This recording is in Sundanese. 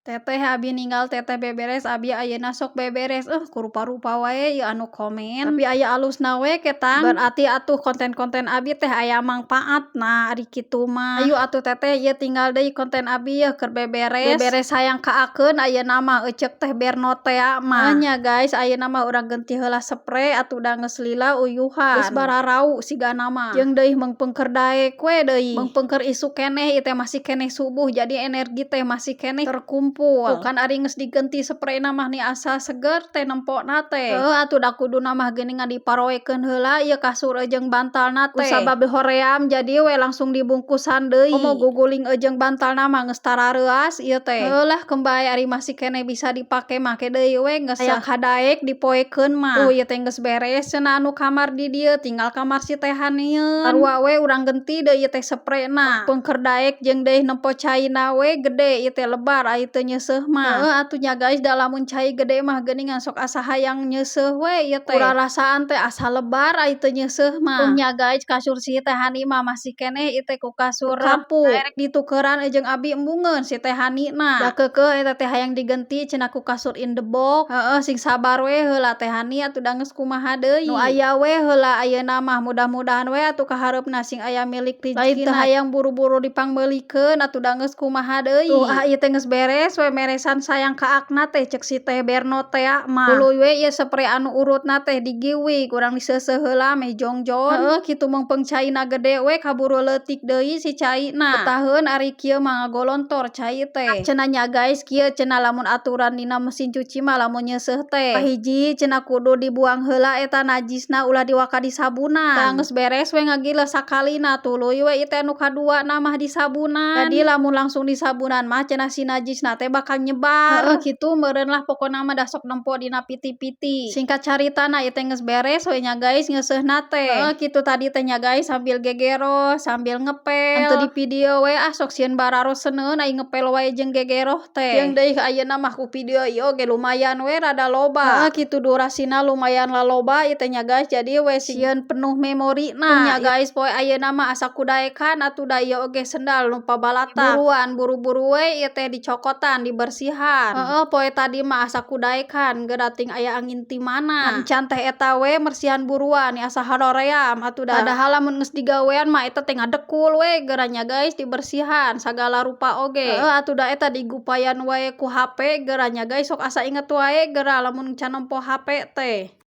Teteh abi ninggal teteh beberes abi ayeuna sok beberes ku rupa-rupa wae ieu anu komen tapi aya alusna we ketang berarti atuh konten-konten abi teh aya mangpaatna ari kitu mah ayo atuh teteh ieu tinggal deui konten abi yeuh keur beberes hayang kaakeun ayeuna mah eceuk teh Berno tea mah nya guys ayeuna mah urang geunti heula spray atuh da geus lila uyuhan geus bararau sigana mah jeung deui meungpeung keur daek we deui meungpeung keur isuk keneh ieu teh masih keneh subuh jadi energi teh masih keneh terkumpul kan ari geus digeunti sprayna mah ni asa seger teh nempona teh atuh da kuduna mah geuningan diparoekeun heula ieu kasur jeung bantalna teh kusabab hoream jadi we langsung dibungkusan deui komo guguling jeung bantalna mah geus tarareuas ieu teh heulah kembay ari masih keneh bisa dipake make deui we geus aya kadaek dipoekeun mah ieu teh geus beres cenah anu kamar di dieu tinggal kamar si teh hanieun sarua we urang geunti deui ieu teh sprayna meungpeung keur daek jeung deui nempo caina we gede ieu teh lebar ai teu nyeuseuh mah atuh nya guys da lamun cai gede mah geuningan sok asa hayang nyeuseuh we ieu teh urarasaan teh asa lebar ai teu nyeuseuh mah nya guys kasur si teh Hani mah masih keneh ieu teh ku kasur kapuk daerek ditukeran jeung abi embungeun si teh Hani na da keukeuh eta teh hayang digeunti cenah ku kasur in the box sing sabar we heula teh Hani atuh da geus kumaha deui nu aya we heula ayeuna mah mudah-mudahan we atuh ka hareupna sing aya milik rezekina teu hayang buru-buru dipangmeulikeun atuh da geus kumaha deui tuh ieu teh geus beres we meresan sayang kaakna teh ceuk si teh Berno tea mah tuluy we ieu spray anu urutna teh digiwig urang diseuseuh heula meh jongjon kitu meungpeung caina gede we kaburu leutik deui si caina betaheun ari kieu mah ngagolontor cai teh cenah nya guys kieu cenah lamun aturan dina mesin cuci mah lamun nyeuseuh teh kahiji cenah kudu dibuang heula eta najisna ulah diwaka di sabunan tah geus beres we ngagiles sakalina tuluy we ieu teh anu kadua na mah di sabunan jadi lamun langsung di sabunan mah cenah si najisna teh bakal nyebar kitu meureun lah pokona mah da sok nempo dina piti-piti singkat caritana ieu teh geus beres we nya guys ngeuseuhna teh kitu tadi teh nya guys sambil gegeroh sambil ngepel henteu di video we sok sieun bararo seuneun ai ngepel wae jeung gegeroh teh jeung deui ayeuna mah ku video ieu oge lumayan we rada loba kitu durasina lumayan laloba ieu teh nya guys jadi we sieun penuh memorina nya guys poe ayeuna mah asa kudaekan atuh da ieu oge sendal nu pabalata buruan buru-buru we ieu teh dicokotan dibersihan poe tadi mah asa kudaekan geudating aya angin ti mana encan teh eta we mersihan buruan ni asa haroream atuh da padahal lamun geus digawean mah eta teh ngadekul we geura nya guys dibersihan sagala rupa oge atuh da eta digupayan wae ku HP geura nya guys sok asa inget wae geura lamun can nempo HP teh.